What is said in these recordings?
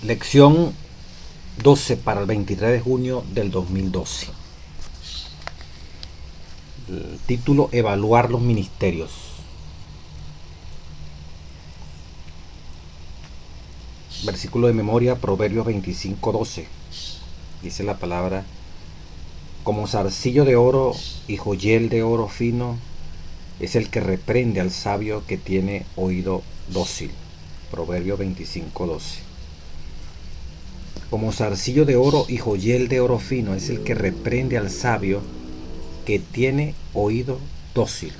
Lección 12 para el 23 de junio del 2012. El título: Evaluar los ministerios. Versículo de memoria, Proverbios 25:12. Dice la palabra: como zarcillo de oro y joyel de oro fino es el que reprende al sabio que tiene oído dócil. Proverbios 25:12. Como zarcillo de oro y joyel de oro fino es el que reprende al sabio que tiene oído dócil.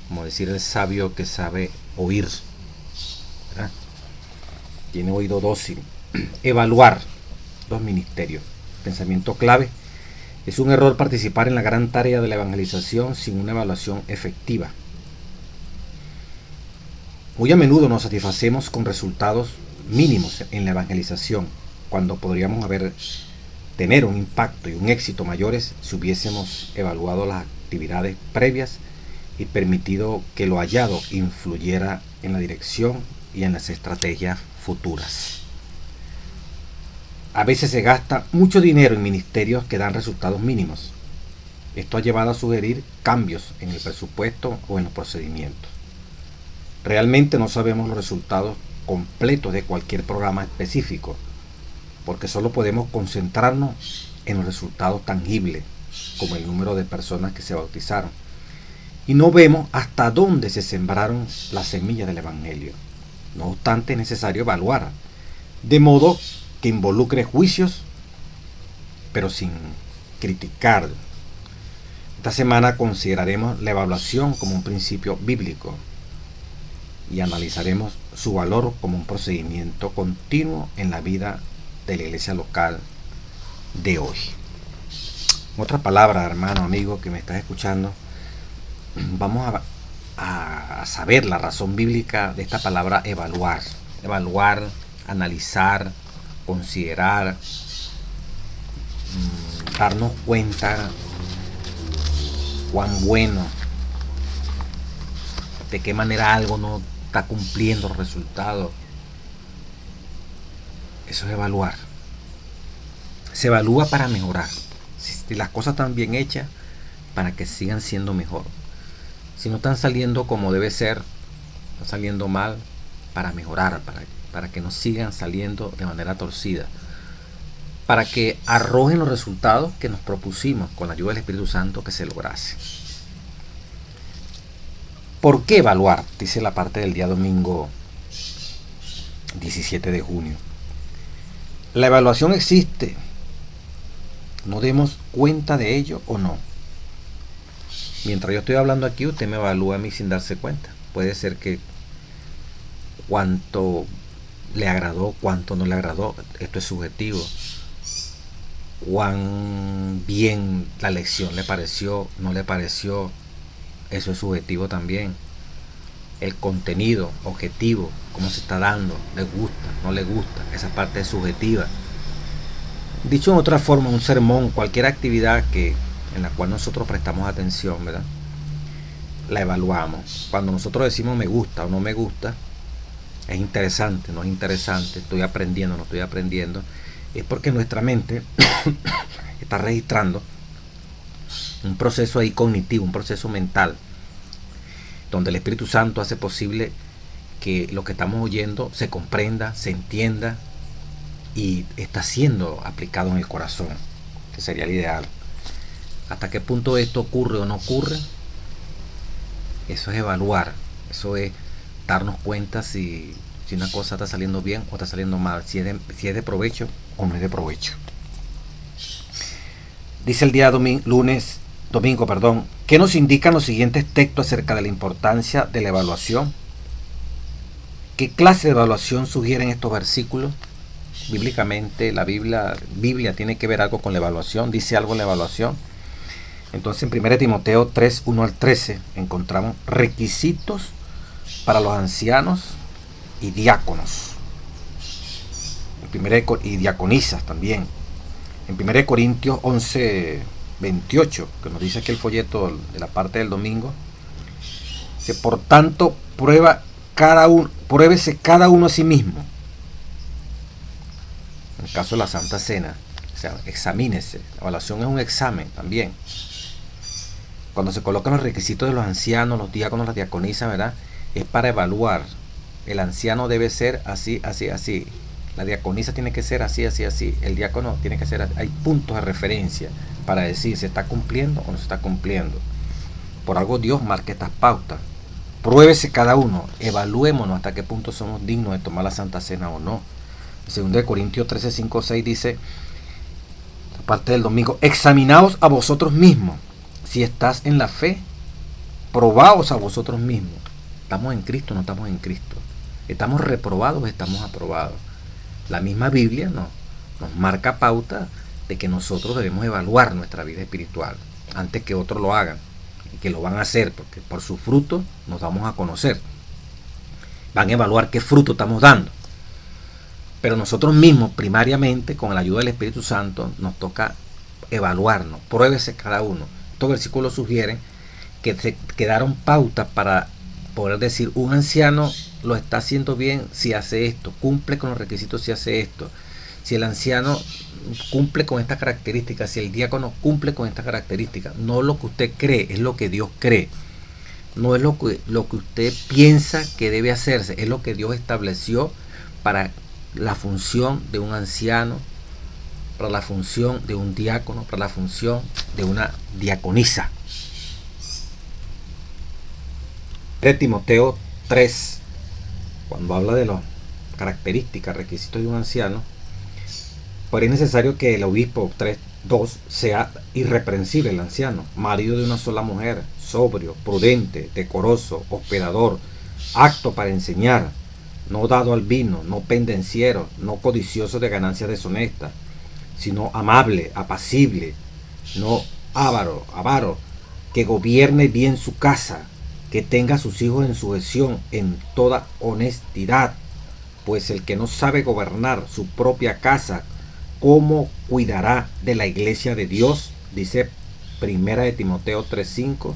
Como decir, el sabio que sabe oír, ¿verdad? Tiene oído dócil. Evaluar los ministerios. Pensamiento clave: es un error participar en la gran tarea de la evangelización sin una evaluación efectiva. Muy a menudo nos satisfacemos con resultados mínimos en la evangelización, cuando podríamos tener un impacto y un éxito mayores si hubiésemos evaluado las actividades previas y permitido que lo hallado influyera en la dirección y en las estrategias futuras. A veces se gasta mucho dinero en ministerios que dan resultados mínimos. Esto ha llevado a sugerir cambios en el presupuesto o en los procedimientos. Realmente no sabemos los resultados completos de cualquier programa específico, porque solo podemos concentrarnos en los resultados tangibles, como el número de personas que se bautizaron, y no vemos hasta dónde se sembraron las semillas del Evangelio. No obstante, es necesario evaluar, de modo que involucre juicios, pero sin criticar. Esta semana consideraremos la evaluación como un principio bíblico y analizaremos su valor como un procedimiento continuo en la vida de la iglesia local de hoy. En otras palabras, hermano, amigo que me estás escuchando, vamos a saber la razón bíblica de esta palabra evaluar. Evaluar, analizar, considerar, darnos cuenta cuán bueno, de qué manera algo no está cumpliendo los resultados. Eso es evaluar. Se evalúa para mejorar. Si las cosas están bien hechas, para que sigan siendo mejor. Si no están saliendo como debe ser, están saliendo mal, para mejorar, para que no sigan saliendo de manera torcida, para que arrojen los resultados que nos propusimos con la ayuda del Espíritu Santo que se lograse. ¿Por qué evaluar? Dice la parte del día domingo 17 de junio. La evaluación existe. ¿Nos demos cuenta de ello o no? Mientras yo estoy hablando aquí, usted me evalúa a mí sin darse cuenta. Puede ser que cuánto le agradó, cuánto no le agradó, esto es subjetivo. Cuán bien la lección le pareció, no le pareció, eso es subjetivo también. El contenido objetivo, cómo se está dando, le gusta, no le gusta, esa parte es subjetiva. Dicho en otra forma, un sermón, cualquier actividad en la cual nosotros prestamos atención, ¿verdad?, la evaluamos. Cuando nosotros decimos me gusta o no me gusta, es interesante, no es interesante, estoy aprendiendo, no estoy aprendiendo, es porque nuestra mente está registrando un proceso ahí cognitivo, un proceso mental, donde el Espíritu Santo hace posible que lo que estamos oyendo se comprenda, se entienda y está siendo aplicado en el corazón, que sería el ideal. Hasta qué punto esto ocurre o no ocurre, eso es evaluar, eso es darnos cuenta si una cosa está saliendo bien o está saliendo mal, si es de provecho o no es de provecho. Dice el día domingo, ¿qué nos indican los siguientes textos acerca de la importancia de la evaluación? ¿Qué clase de evaluación sugieren estos versículos? Bíblicamente, la Biblia tiene que ver algo con la evaluación, dice algo en la evaluación. Entonces, en 1 Timoteo 3, 1 al 13, encontramos requisitos para los ancianos y diáconos. Y diaconisas también. En 1 Corintios 11, 28, que nos dice aquí el folleto de la parte del domingo, dice: por tanto, pruébese cada uno a sí mismo En el caso de la Santa Cena, o sea, examínese. La evaluación es un examen también. Cuando se colocan los requisitos de los ancianos, los diáconos, las diaconisas, ¿verdad? Es para evaluar. El anciano debe ser así, así, así. La diaconisa tiene que ser así, así, así. El diácono tiene que ser así. Hay puntos de referencia para decir si está cumpliendo o no se está cumpliendo. Por algo Dios marca estas pautas. Pruébese cada uno. Evaluémonos hasta qué punto somos dignos de tomar la Santa Cena o no. En 2 Corintios 13, 5, 6 dice, aparte del domingo, examinaos a vosotros mismos. Si estás en la fe, probaos a vosotros mismos. ¿Estamos en Cristo o no estamos en Cristo? ¿Estamos reprobados o estamos aprobados? La misma Biblia nos marca pauta de que nosotros debemos evaluar nuestra vida espiritual antes que otros lo hagan, y que lo van a hacer, porque por su fruto nos vamos a conocer. Van a evaluar qué fruto estamos dando. Pero nosotros mismos, primariamente, con la ayuda del Espíritu Santo, nos toca evaluarnos. Pruébese cada uno. Estos versículos sugieren que se quedaron pautas para poder decir, un anciano lo está haciendo bien si hace esto, cumple con los requisitos si hace esto. Si el anciano cumple con estas características, si el diácono cumple con estas características. No lo que usted cree, es lo que Dios cree. No es lo que usted piensa que debe hacerse, es lo que Dios estableció para la función de un anciano, para la función de un diácono, para la función de una diaconisa. De Timoteo 3, cuando habla de las características, requisitos de un anciano, pues es necesario que el obispo 3:2 sea irreprensible el anciano, marido de una sola mujer, sobrio, prudente, decoroso, hospedador, apto para enseñar, no dado al vino, no pendenciero, no codicioso de ganancias deshonestas, sino amable, apacible, no avaro, que gobierne bien su casa, que tenga a sus hijos en sujeción en toda honestidad, pues el que no sabe gobernar su propia casa, ¿cómo cuidará de la iglesia de Dios? Dice 1 de Timoteo 3:5,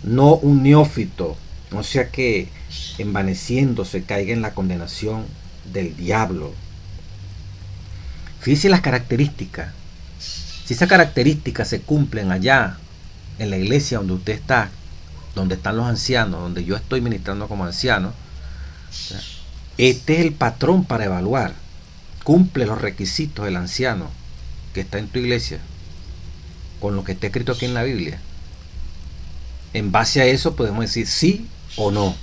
no un neófito, no sea que envaneciéndose caiga en la condenación del diablo. Fíjese las características. Si esas características se cumplen allá en la iglesia donde usted está, donde están los ancianos, donde yo estoy ministrando como anciano, este es el patrón para evaluar. Cumple los requisitos del anciano que está en tu iglesia con lo que está escrito aquí en la Biblia. En base a eso podemos decir sí o no.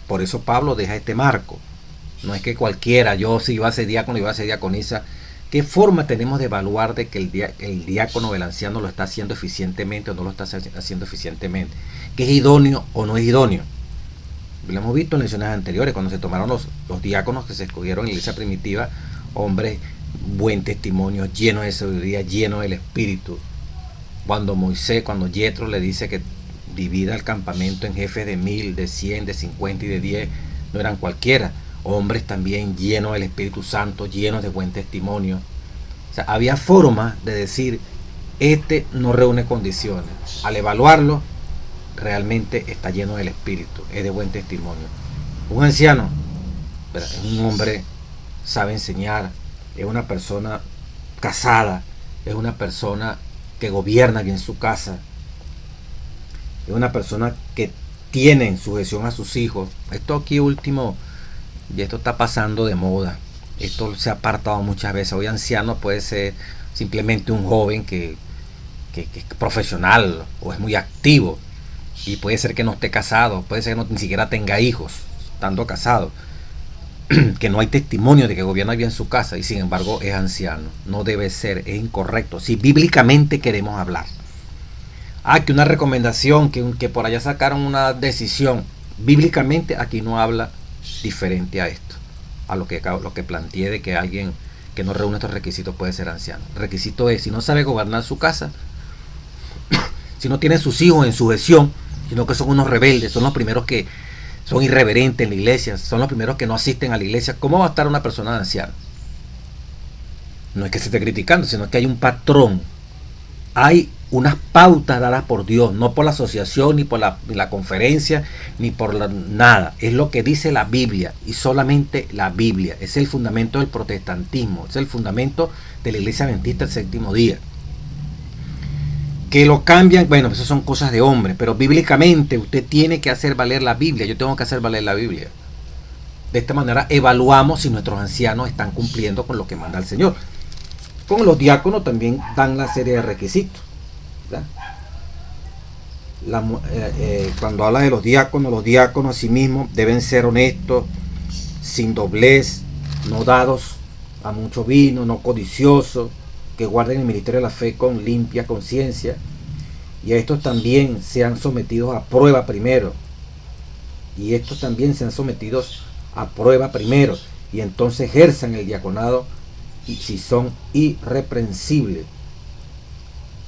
Por eso Pablo deja este marco. No es que cualquiera, yo si iba a ser diácono, iba a ser diaconisa. ¿Qué forma tenemos de evaluar de que el diácono o el anciano lo está haciendo eficientemente o no lo está haciendo eficientemente? ¿Que es idóneo o no es idóneo? Lo hemos visto en lecciones anteriores, cuando se tomaron los diáconos que se escogieron en la iglesia primitiva, hombres, buen testimonio, llenos de sabiduría, llenos del Espíritu. Cuando Yetro le dice que divida el campamento en jefes de 1000, de 100, de 50 y de 10, no eran cualquiera. Hombres también llenos del Espíritu Santo, llenos de buen testimonio. O sea, había formas de decir, este no reúne condiciones. Al evaluarlo, realmente está lleno del Espíritu, es de buen testimonio. Un anciano, es un hombre, sabe enseñar, es una persona casada, es una persona que gobierna bien su casa, es una persona que tiene en sujeción a sus hijos. Esto aquí último, y esto está pasando de moda, esto se ha apartado muchas veces. Hoy anciano puede ser simplemente un joven que es profesional o es muy activo, y puede ser que no esté casado, puede ser que ni siquiera tenga hijos estando casado, que no hay testimonio de que gobierna bien su casa, y sin embargo es anciano. No debe ser, es incorrecto si bíblicamente queremos hablar. Que una recomendación, que por allá sacaron una decisión. Bíblicamente aquí no habla diferente a esto, a lo que planteé de que alguien que no reúne estos requisitos puede ser anciano. El requisito es, si no sabe gobernar su casa, si no tiene sus hijos en sujeción, sino que son unos rebeldes, son los primeros que son irreverentes en la iglesia, son los primeros que no asisten a la iglesia, ¿cómo va a estar una persona anciana? No es que se esté criticando, sino que hay un patrón. Hay unas pautas dadas por Dios, no por la asociación, ni por la conferencia, ni por nada. Es lo que dice la Biblia, y solamente la Biblia. Es el fundamento del protestantismo, es el fundamento de la Iglesia Adventista del Séptimo Día. Que lo cambian, bueno, eso son cosas de hombres, pero bíblicamente usted tiene que hacer valer la Biblia. Yo tengo que hacer valer la Biblia. De esta manera evaluamos si nuestros ancianos están cumpliendo con lo que manda el Señor. Con los diáconos también dan la serie de requisitos. Cuando habla de los diáconos asimismo deben ser honestos, sin doblez, no dados a mucho vino, no codiciosos, que guarden el ministerio de la fe con limpia conciencia, y a estos también sean sometidos a prueba primero, y entonces ejerzan el diaconado, y si son irreprensibles.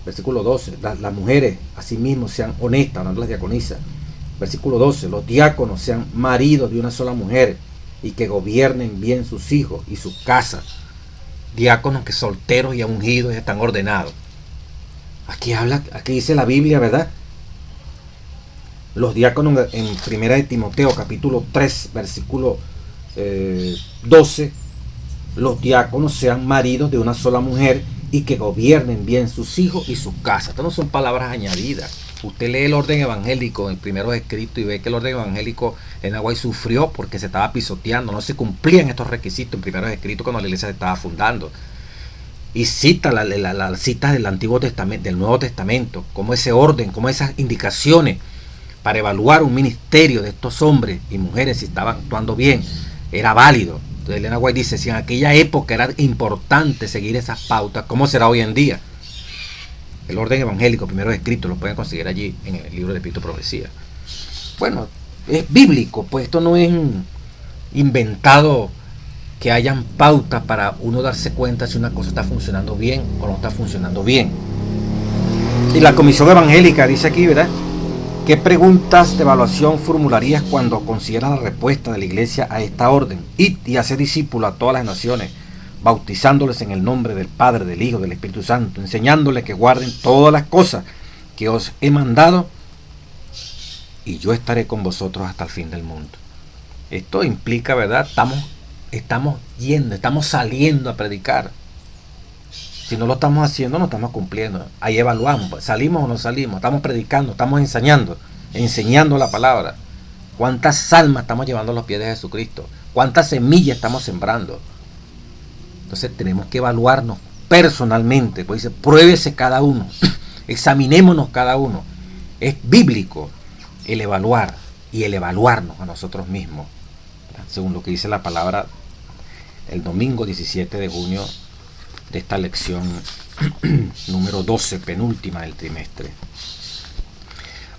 Versículo 12, las mujeres asimismo sean honestas, hablando de las diaconisas. Versículo 12, los diáconos sean maridos de una sola mujer y que gobiernen bien sus hijos y sus casas. Diáconos que solteros y ungidos están ordenados. Aquí dice la Biblia, ¿verdad? Los diáconos en 1 de Timoteo capítulo 3 versículo 12, los diáconos sean maridos de una sola mujer y que gobiernen bien sus hijos y sus casas. Estas no son palabras añadidas. Usted lee el orden evangélico en primeros escritos y ve que el orden evangélico en Aguay sufrió porque se estaba pisoteando, no se cumplían estos requisitos en primeros escritos cuando la iglesia se estaba fundando. Y cita las citas del Antiguo Testamento, del Nuevo Testamento, como ese orden, como esas indicaciones para evaluar un ministerio de estos hombres y mujeres si estaban actuando bien, era válido. Entonces Elena White dice, si en aquella época era importante seguir esas pautas, ¿cómo será hoy en día? El orden evangélico, primero escrito, lo pueden conseguir allí en el libro de Espíritu y Profecía. Bueno, es bíblico, pues esto no es inventado que hayan pautas para uno darse cuenta si una cosa está funcionando bien o no está funcionando bien. Y la Comisión Evangélica dice aquí, ¿verdad? ¿Qué preguntas de evaluación formularías cuando consideras la respuesta de la iglesia a esta orden? Id y haced discípulos a todas las naciones, bautizándoles en el nombre del Padre, del Hijo, del Espíritu Santo, enseñándoles que guarden todas las cosas que os he mandado, y yo estaré con vosotros hasta el fin del mundo. Esto implica, ¿verdad? Estamos saliendo a predicar. Si no lo estamos haciendo, no estamos cumpliendo. Ahí evaluamos, salimos o no salimos, estamos predicando, estamos enseñando la palabra. ¿Cuántas almas estamos llevando a los pies de Jesucristo? ¿Cuántas semillas estamos sembrando? Entonces tenemos que evaluarnos personalmente. Pues dice, pruébese cada uno, examinémonos cada uno. Es bíblico el evaluar y el evaluarnos a nosotros mismos, ¿verdad? Según lo que dice la palabra el domingo 17 de junio de esta lección número 12, penúltima del trimestre.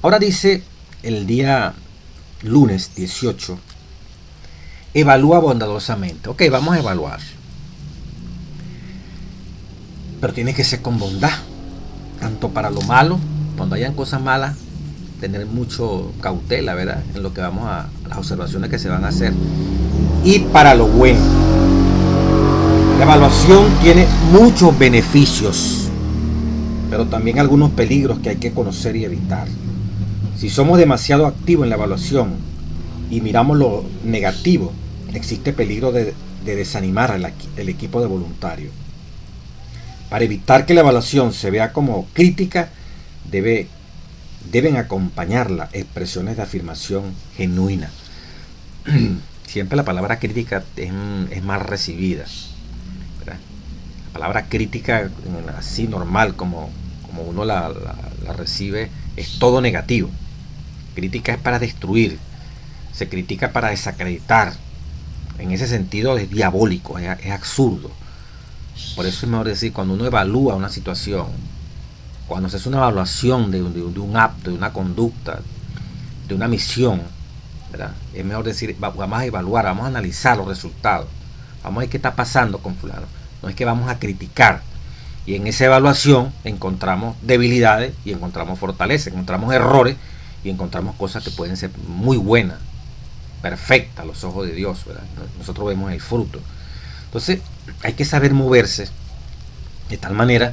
Ahora dice el día lunes 18, evalúa bondadosamente. Ok, vamos a evaluar. Pero tiene que ser con bondad, tanto para lo malo, cuando hayan cosas malas, tener mucho cautela, ¿verdad? En lo que vamos a las observaciones que se van a hacer, y para lo bueno. La evaluación tiene muchos beneficios, pero también algunos peligros que hay que conocer y evitar. Si somos demasiado activos en la evaluación y miramos lo negativo, existe peligro de desanimar al equipo de voluntarios. Para evitar que la evaluación se vea como crítica, deben acompañarla expresiones de afirmación genuina. Siempre la palabra crítica es mal recibida. La palabra crítica, así normal como uno la recibe, es todo negativo. Crítica es para destruir, se critica para desacreditar. En ese sentido es diabólico, es absurdo. Por eso es mejor decir, cuando uno evalúa una situación, cuando se hace una evaluación de un acto, de una conducta, de una misión, ¿verdad? Es mejor decir, vamos a evaluar, vamos a analizar los resultados, vamos a ver qué está pasando con fulano. No es que vamos a criticar, y en esa evaluación encontramos debilidades y encontramos fortalezas, encontramos errores y encontramos cosas que pueden ser muy buenas, perfectas a los ojos de Dios, ¿verdad? Nosotros vemos el fruto. Entonces hay que saber moverse de tal manera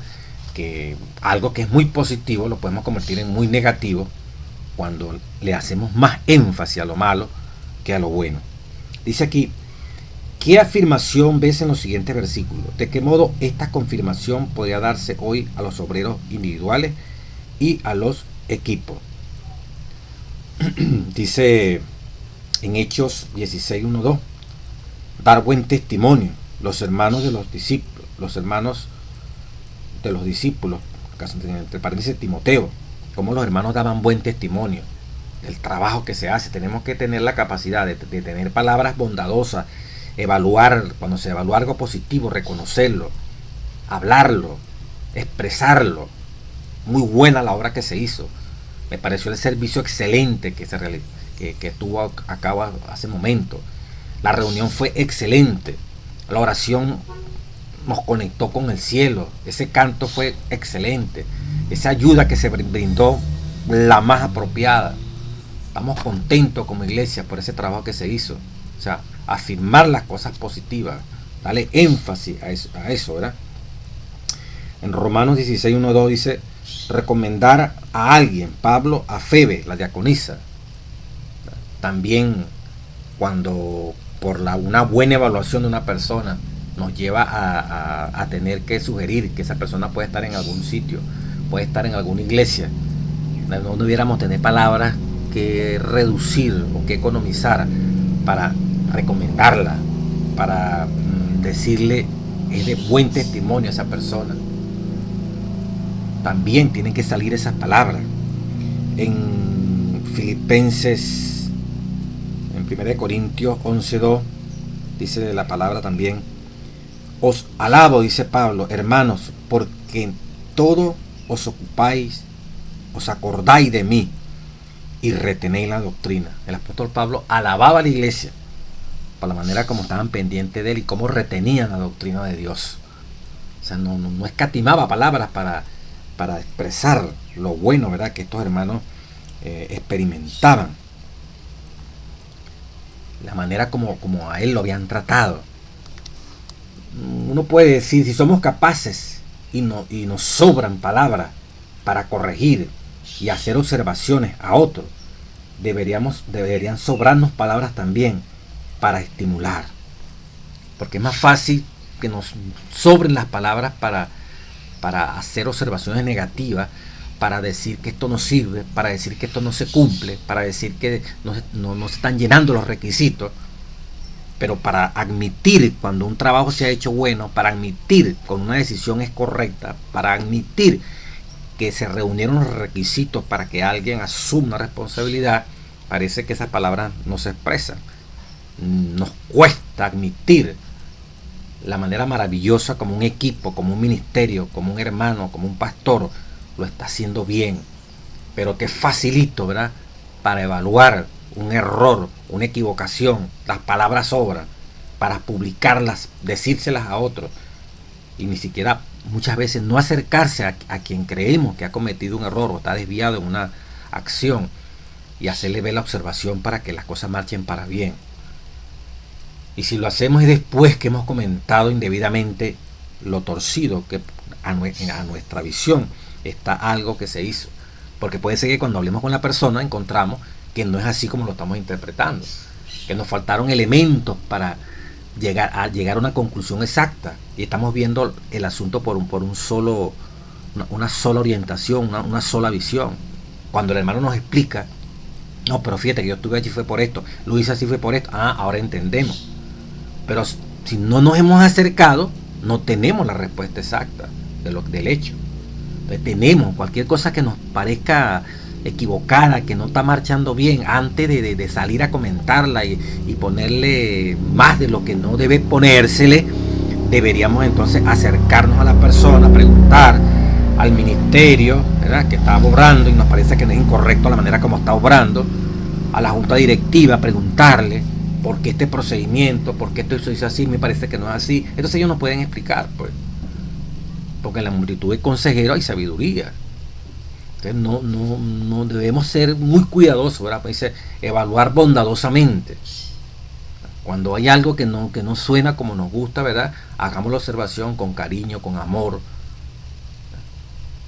que algo que es muy positivo lo podemos convertir en muy negativo cuando le hacemos más énfasis a lo malo que a lo bueno. Dice aquí, ¿qué afirmación ves en los siguientes versículos? ¿De qué modo esta confirmación podría darse hoy a los obreros individuales y a los equipos? Dice en Hechos 16:1-2, dar buen testimonio, los hermanos de los discípulos, entre paréntesis Timoteo, como los hermanos daban buen testimonio del trabajo que se hace. Tenemos que tener la capacidad de tener palabras bondadosas, evaluar, cuando se evalúa algo positivo, reconocerlo, hablarlo, expresarlo. Muy buena la obra que se hizo. Me pareció el servicio excelente que tuvo a cabo hace momento. La reunión fue excelente. La oración nos conectó con el cielo. Ese canto fue excelente. Esa ayuda que se brindó, la más apropiada. Estamos contentos como iglesia por ese trabajo que se hizo. O sea, afirmar las cosas positivas. Darle énfasis a eso, ¿verdad? En Romanos 16:1-2 dice, recomendar a alguien, Pablo, a Febe, la diaconisa. También cuando por una buena evaluación de una persona nos lleva a tener que sugerir que esa persona puede estar en algún sitio, puede estar en alguna iglesia. No debiéramos tener palabras que reducir o que economizar para recomendarla, para decirle es de buen testimonio a esa persona. También tienen que salir esas palabras. En Filipenses, en 1 Corintios 11:2, dice la palabra también, os alabo, dice Pablo, hermanos, porque en todo os ocupáis, os acordáis de mí y retenéis la doctrina. El apóstol Pablo alababa a la iglesia por la manera como estaban pendientes de él y cómo retenían la doctrina de Dios. O sea, no escatimaba palabras para expresar lo bueno, ¿verdad?, que estos hermanos experimentaban. La manera como a él lo habían tratado. Uno puede decir, si somos capaces y nos sobran palabras para corregir y hacer observaciones a otros, deberían sobrarnos palabras también para estimular. Porque es más fácil que nos sobren las palabras para hacer observaciones negativas, para decir que esto no sirve, para decir que esto no se cumple, para decir que no se están llenando los requisitos. Pero para admitir cuando un trabajo se ha hecho bueno, para admitir cuando una decisión es correcta, para admitir que se reunieron los requisitos para que alguien asuma una responsabilidad, parece que esas palabras no se expresan. Nos cuesta admitir la manera maravillosa como un equipo, como un ministerio, como un hermano, como un pastor lo está haciendo bien, pero que facilito, ¿verdad?, para evaluar un error, una equivocación, las palabras sobran para publicarlas, decírselas a otros, y ni siquiera muchas veces no acercarse a quien creemos que ha cometido un error o está desviado en una acción y hacerle ver la observación para que las cosas marchen para bien. Y si lo hacemos es después que hemos comentado indebidamente lo torcido que a nuestra visión está algo que se hizo, porque puede ser que cuando hablemos con la persona encontramos que no es así como lo estamos interpretando, que nos faltaron elementos para llegar a una conclusión exacta y estamos viendo el asunto por una sola orientación, una sola visión. Cuando el hermano nos explica, no, pero fíjate que yo estuve allí fue por esto, lo hice así fue por esto, ahora entendemos. Pero si no nos hemos acercado, no tenemos la respuesta exacta del hecho. Entonces tenemos cualquier cosa que nos parezca equivocada, que no está marchando bien, antes de salir a comentarla y ponerle más de lo que no debe ponérsele, deberíamos entonces acercarnos a la persona, preguntar al ministerio, ¿verdad?, que está obrando y nos parece que no es incorrecto la manera como está obrando, a la junta directiva, preguntarle por qué este procedimiento, por qué esto se hizo así, me parece que no es así. Entonces ellos nos pueden explicar, pues, porque en la multitud de consejeros hay sabiduría. Entonces no debemos ser muy cuidadosos, ¿verdad? Pues dice, evaluar bondadosamente. Cuando hay algo que no suena como nos gusta, ¿verdad?, hagamos la observación con cariño, con amor,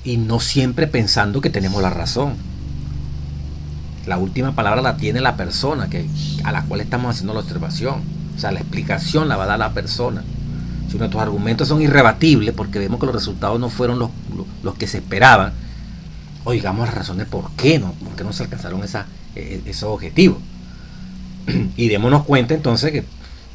y no siempre pensando que tenemos la razón. La última palabra la tiene la persona a la cual estamos haciendo la observación. O sea, la explicación la va a dar la persona. Si nuestros argumentos son irrebatibles porque vemos que los resultados no fueron los que se esperaban, oigamos las razones por qué no se alcanzaron esos objetivos. Y démonos cuenta entonces que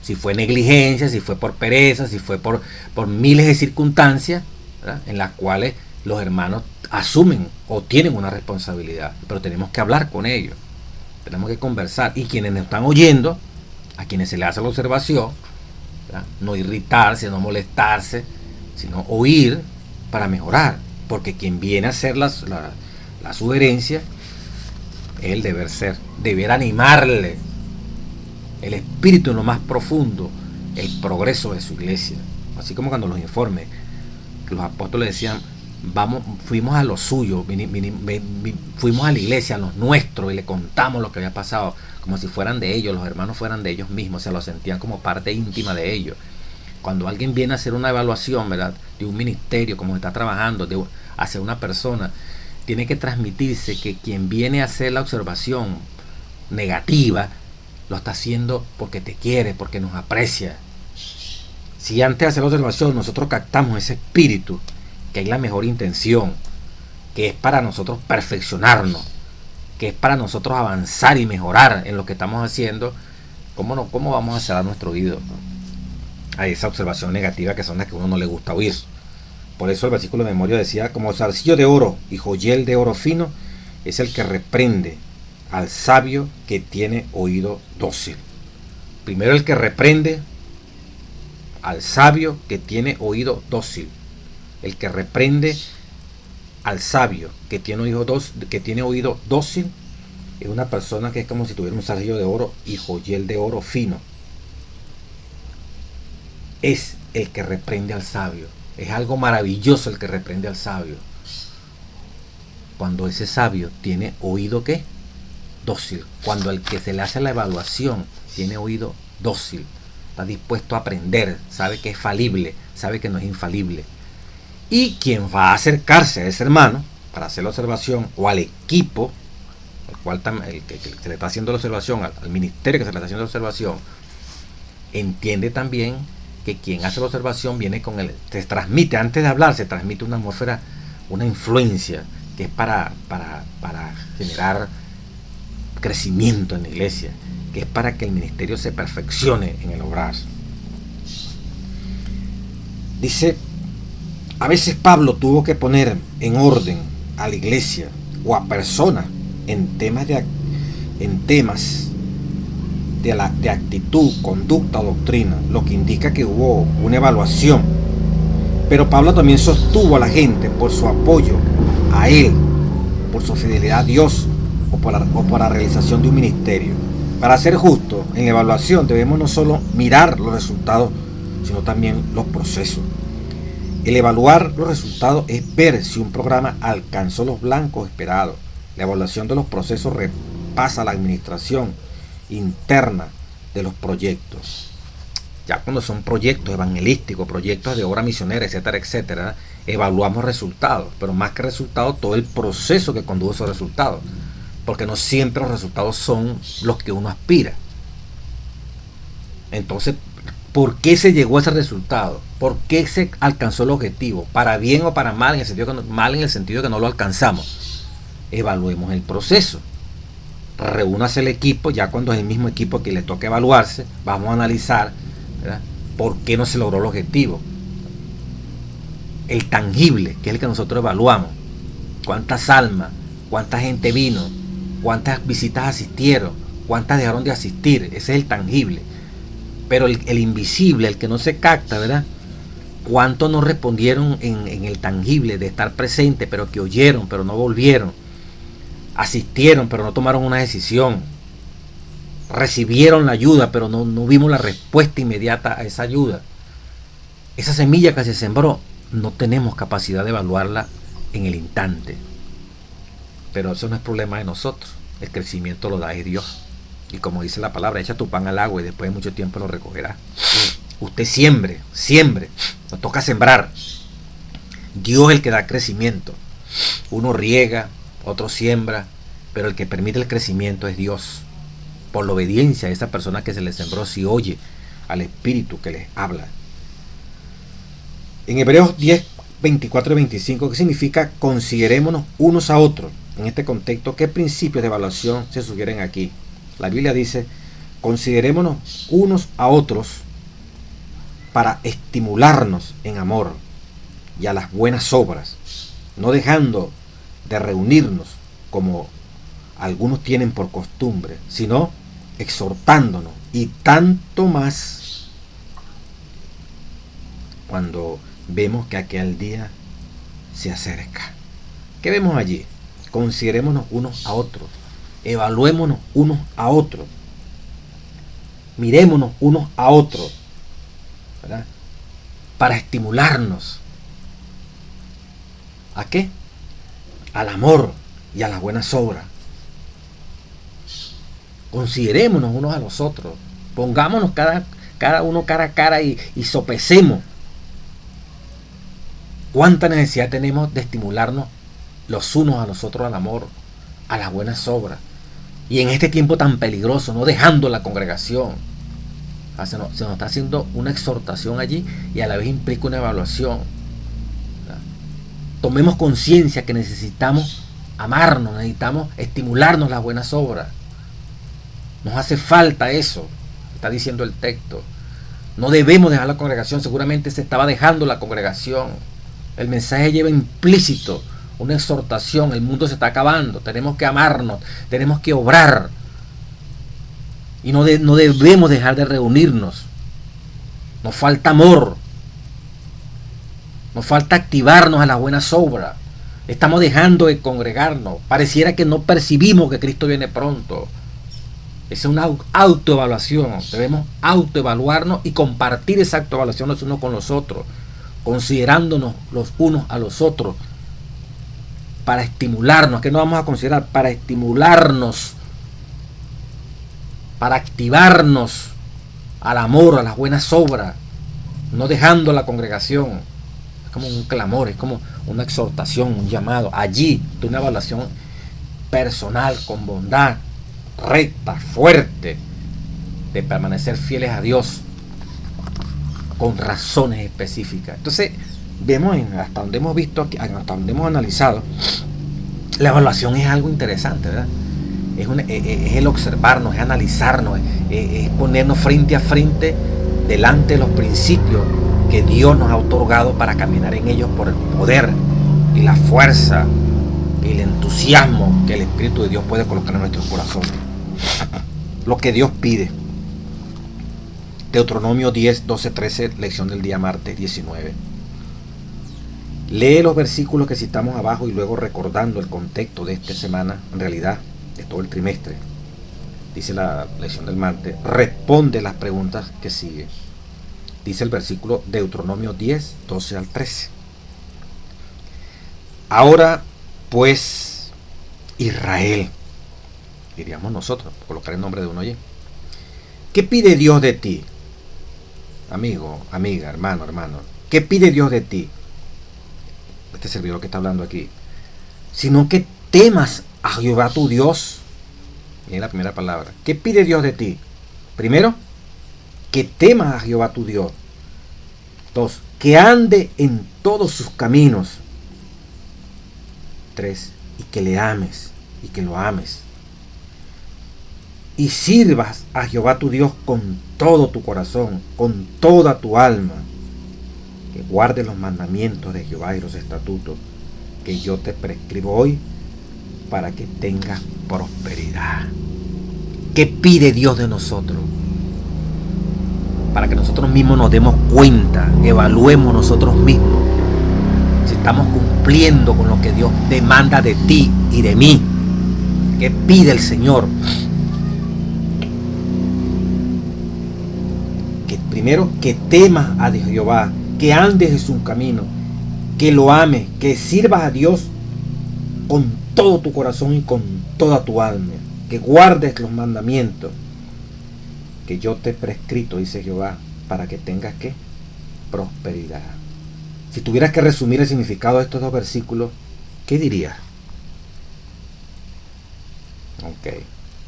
si fue negligencia, si fue por pereza, si fue por miles de circunstancias, ¿verdad?, en las cuales los hermanos asumen o tienen una responsabilidad, pero tenemos que hablar con ellos, tenemos que conversar, y quienes nos están oyendo, a quienes se les hace la observación, ¿verdad?, no irritarse, no molestarse, sino oír para mejorar, porque quien viene a hacer la sugerencia es el deber ser, deber animarle el espíritu en lo más profundo, el progreso de su iglesia. Así como cuando los informes, que los apóstoles decían, fuimos a lo suyo, fuimos a la iglesia, a los nuestros, y le contamos lo que había pasado, como si fueran de ellos, los hermanos fueran de ellos mismos, se lo sentían como parte íntima de ellos. Cuando alguien viene a hacer una evaluación, ¿verdad?, de un ministerio, como está trabajando, hacia una persona, tiene que transmitirse que quien viene a hacer la observación negativa, lo está haciendo porque te quiere, porque nos aprecia. Si antes de hacer la observación nosotros captamos ese espíritu, que hay la mejor intención, que es para nosotros perfeccionarnos, que es para nosotros avanzar y mejorar en lo que estamos haciendo, ¿cómo vamos a cerrar nuestro oído a esa observación negativa, que son las que a uno no le gusta oír? Por eso el versículo de memoria decía, como zarcillo de oro y joyel de oro fino es el que reprende al sabio que tiene oído dócil. Primero el que reprende al sabio que tiene oído dócil. El que reprende al sabio que tiene oído dócil es una persona que es como si tuviera un zarcillo de oro y joyel de oro fino. Es el que reprende al sabio. Es algo maravilloso el que reprende al sabio. Cuando ese sabio tiene oído, ¿qué? Dócil. Cuando el que se le hace la evaluación tiene oído dócil, está dispuesto a aprender, sabe que es falible, sabe que no es infalible. Y quien va a acercarse a ese hermano para hacer la observación, o al equipo, el que se le está haciendo la observación, al ministerio que se le está haciendo la observación, entiende también que quien hace la observación viene con se transmite, antes de hablar, se transmite una atmósfera, una influencia que es para generar crecimiento en la iglesia, que es para que el ministerio se perfeccione en el obrar. Dice, a veces Pablo tuvo que poner en orden a la iglesia o a personas en temas de actitud, conducta o doctrina, lo que indica que hubo una evaluación. Pero Pablo también sostuvo a la gente por su apoyo a él, por su fidelidad a Dios, o por la realización de un ministerio. Para ser justo, en la evaluación debemos no solo mirar los resultados, sino también los procesos. El evaluar los resultados es ver si un programa alcanzó los blancos esperados. La evaluación de los procesos repasa la administración interna de los proyectos. Ya cuando son proyectos evangelísticos, proyectos de obra misionera, etcétera, etcétera, evaluamos resultados, pero más que resultados, todo el proceso que conduce a esos resultados, porque no siempre los resultados son los que uno aspira. Entonces, ¿por qué se llegó a ese resultado? ¿Por qué se alcanzó el objetivo? ¿Para bien o para mal? Mal en el sentido de que no lo alcanzamos. Evaluemos el proceso. Reúnase el equipo, ya cuando es el mismo equipo que le toca evaluarse, vamos a analizar, ¿verdad?, por qué no se logró el objetivo. El tangible, que es el que nosotros evaluamos. ¿Cuántas almas? ¿Cuánta gente vino? ¿Cuántas visitas asistieron? ¿Cuántas dejaron de asistir? Ese es el tangible. Pero el invisible, el que no se capta, ¿verdad? ¿Cuántos no respondieron en el tangible de estar presente, pero que oyeron, pero no volvieron? Asistieron, pero no tomaron una decisión. Recibieron la ayuda, pero no vimos la respuesta inmediata a esa ayuda. Esa semilla que se sembró, no tenemos capacidad de evaluarla en el instante. Pero eso no es problema de nosotros. El crecimiento lo da Dios. Y como dice la palabra, echa tu pan al agua y después de mucho tiempo lo recogerá. Usted siembre. Nos toca sembrar. Dios es el que da crecimiento. Uno riega, otro siembra, pero el que permite el crecimiento es Dios. Por la obediencia de esa persona que se le sembró, si oye al Espíritu que les habla. En Hebreos 10, 24 y 25, ¿qué significa considerémonos unos a otros? En este contexto, ¿qué principios de evaluación se sugieren aquí? La Biblia dice, considerémonos unos a otros para estimularnos en amor y a las buenas obras, no dejando de reunirnos como algunos tienen por costumbre, sino exhortándonos, y tanto más cuando vemos que aquel día se acerca. ¿Qué vemos allí? Considerémonos unos a otros, evaluémonos unos a otros, mirémonos unos a otros, ¿verdad? Para estimularnos. ¿A qué? Al amor y a las buenas obras. Considerémonos unos a los otros, pongámonos cada uno cara a cara y sopesemos cuánta necesidad tenemos de estimularnos los unos a los otros al amor, a las buenas obras. Y en este tiempo tan peligroso, no dejando la congregación. Se nos está haciendo una exhortación allí y a la vez implica una evaluación. Tomemos conciencia que necesitamos amarnos, necesitamos estimularnos las buenas obras. Nos hace falta eso, está diciendo el texto. No debemos dejar la congregación, seguramente se estaba dejando la congregación. El mensaje lleva implícito una exhortación, el mundo se está acabando, tenemos que amarnos, tenemos que obrar. Y no debemos dejar de reunirnos. Nos falta amor. Nos falta activarnos a las buenas obras. Estamos dejando de congregarnos. Pareciera que no percibimos que Cristo viene pronto. Esa es una autoevaluación. Debemos autoevaluarnos y compartir esa autoevaluación los unos con los otros, considerándonos los unos a los otros para estimularnos. ¿Qué nos vamos a considerar? Para estimularnos, para activarnos al amor, a las buenas obras, no dejando la congregación. Es como un clamor, es como una exhortación, un llamado. Allí, de una evaluación personal, con bondad, recta, fuerte, de permanecer fieles a Dios con razones específicas. Entonces vemos hasta donde hemos visto, hasta donde hemos analizado, la evaluación es algo interesante, ¿verdad? Es el observarnos, es analizarnos, es ponernos frente a frente delante de los principios que Dios nos ha otorgado para caminar en ellos por el poder y la fuerza y el entusiasmo que el Espíritu de Dios puede colocar en nuestros corazones. Lo que Dios pide. Deuteronomio 10, 12, 13, lección del día martes 19. Lee los versículos que citamos abajo y luego, recordando el contexto de esta semana, en realidad de todo el trimestre, dice la lección del martes, responde las preguntas que siguen. Dice el versículo Deuteronomio 10, 12 al 13. Ahora pues, Israel, diríamos nosotros, colocar el nombre de uno allí. ¿Qué pide Dios de ti? Amigo, amiga, hermano, hermano. ¿Qué pide Dios de ti? Este servidor que está hablando aquí. Sino que temas a Jehová tu Dios. Miren la primera palabra. ¿Qué pide Dios de ti? Primero, que temas a Jehová tu Dios. Dos, que ande en todos sus caminos. Tres, y que le ames y que lo ames. Y sirvas a Jehová tu Dios con todo tu corazón, con toda tu alma. Que guardes los mandamientos de Jehová y los estatutos que yo te prescribo hoy para que tengas prosperidad. ¿Qué pide Dios de nosotros? Para que nosotros mismos nos demos cuenta, evaluemos nosotros mismos si estamos cumpliendo con lo que Dios demanda de ti y de mí. ¿Qué pide el Señor? Que primero, que temas a Jehová, que andes en su camino, que lo ames, que sirvas a Dios con todo tu corazón y con toda tu alma, que guardes los mandamientos que yo te he prescrito, dice Jehová, para que tengas ¿qué? Prosperidad. Si tuvieras que resumir el significado de estos dos versículos, ¿Qué dirías? Ok.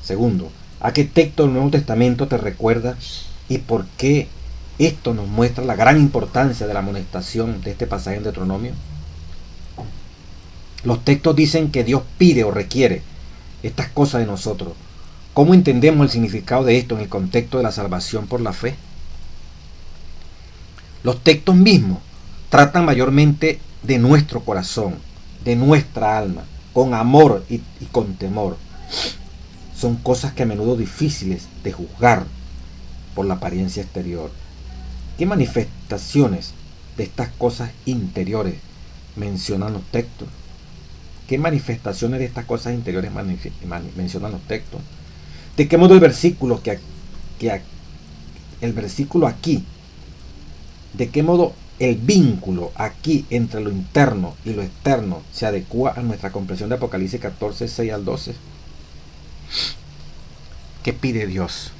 Segundo, ¿a qué texto del Nuevo Testamento te recuerda y por qué esto nos muestra la gran importancia de la amonestación de este pasaje en Deuteronomio? Los textos dicen que Dios pide o requiere estas cosas de nosotros. ¿Cómo entendemos el significado de esto en el contexto de la salvación por la fe? Los textos mismos tratan mayormente de nuestro corazón, de nuestra alma, con amor y con temor. Son cosas que a menudo difíciles de juzgar por la apariencia exterior. ¿Qué manifestaciones de estas cosas interiores mencionan los textos? ¿Qué manifestaciones de estas cosas interiores mencionan los textos? ¿De qué modo el versículo el versículo aquí, de qué modo el vínculo aquí entre lo interno y lo externo se adecua a nuestra comprensión de Apocalipsis 14, 6 al 12? ¿Qué pide Dios?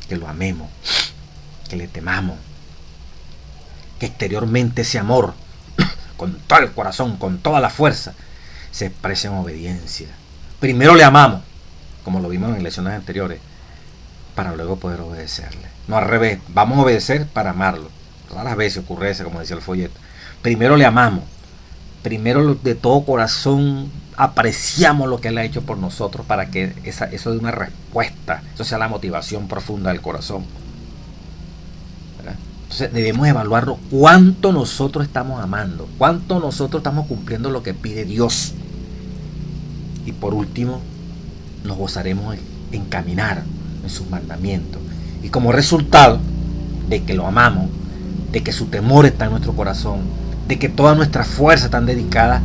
Que lo amemos, que le temamos, que exteriormente ese amor, con todo el corazón, con toda la fuerza, se expresa en obediencia. Primero le amamos, como lo vimos en lecciones anteriores, para luego poder obedecerle. No al revés, vamos a obedecer para amarlo. Raras veces ocurre eso, como decía el folleto. Primero le amamos, primero de todo corazón apreciamos lo que Él ha hecho por nosotros para que eso dé una respuesta, eso sea la motivación profunda del corazón. ¿Verdad? Entonces debemos evaluarlo cuánto nosotros estamos amando, cuánto nosotros estamos cumpliendo lo que pide Dios. Y por último, nos gozaremos en caminar en sus mandamientos. Y como resultado de que lo amamos, de que su temor está en nuestro corazón, de que todas nuestras fuerzas están dedicadas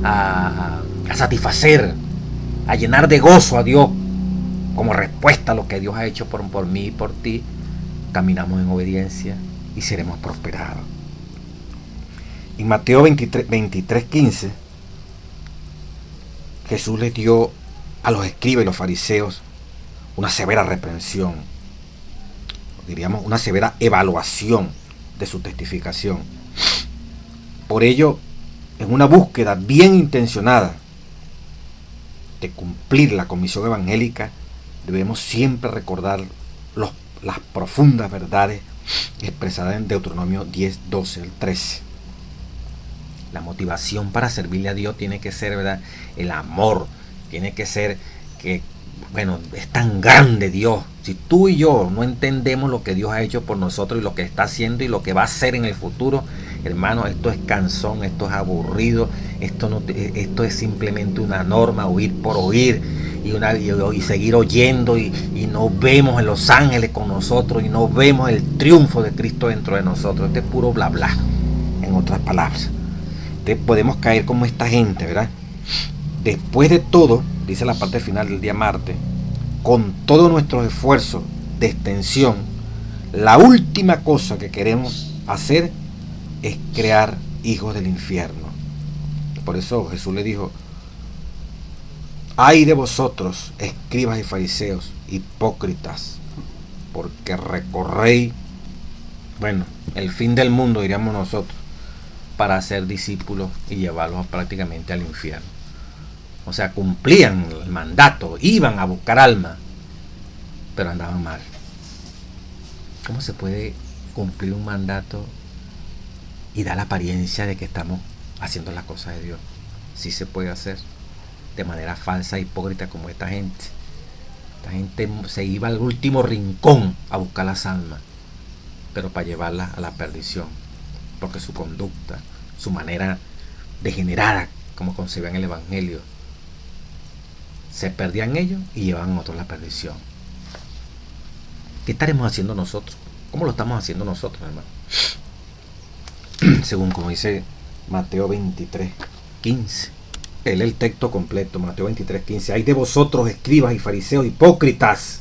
a satisfacer, a llenar de gozo a Dios como respuesta a lo que Dios ha hecho por mí y por ti, caminamos en obediencia y seremos prosperados. En Mateo 23, 15, Jesús les dio a los escribas y los fariseos una severa reprensión, diríamos una severa evaluación de su testificación. Por ello, en una búsqueda bien intencionada de cumplir la comisión evangélica, debemos siempre recordar las profundas verdades expresadas en Deuteronomio 10, 12 al 13. La motivación para servirle a Dios tiene que ser, ¿verdad?, el amor. Tiene que ser que, bueno, es tan grande Dios. Si tú y yo no entendemos lo que Dios ha hecho por nosotros y lo que está haciendo y lo que va a hacer en el futuro, hermano, esto es cansón, esto es aburrido, esto es simplemente una norma, oír por oír y seguir oyendo y no vemos en los ángeles con nosotros y no vemos el triunfo de Cristo dentro de nosotros. Esto es puro bla bla, en otras palabras. Entonces podemos caer como esta gente, ¿verdad? Después de todo, dice la parte final del día martes, con todos nuestros esfuerzos de extensión, la última cosa que queremos hacer es crear hijos del infierno. Por eso Jesús le dijo: ay de vosotros, escribas y fariseos, hipócritas, porque recorréis, bueno, el fin del mundo, diríamos nosotros, para ser discípulos y llevarlos prácticamente al infierno. O sea, cumplían el mandato, iban a buscar alma, pero andaban mal. ¿Cómo se puede cumplir un mandato y dar la apariencia de que estamos haciendo las cosas de Dios? Sí se puede hacer de manera falsa e hipócrita como esta gente. Esta gente se iba al último rincón a buscar las almas, pero para llevarlas a la perdición, porque su conducta, su manera degenerada como concebían el evangelio, se perdían ellos y llevaban a otros a la perdición. ¿Qué estaremos haciendo nosotros? ¿Cómo lo estamos haciendo nosotros, hermano? Según como dice Mateo 23, 15. Lee el texto completo, Mateo 23, 15. Ay de vosotros, escribas y fariseos, hipócritas.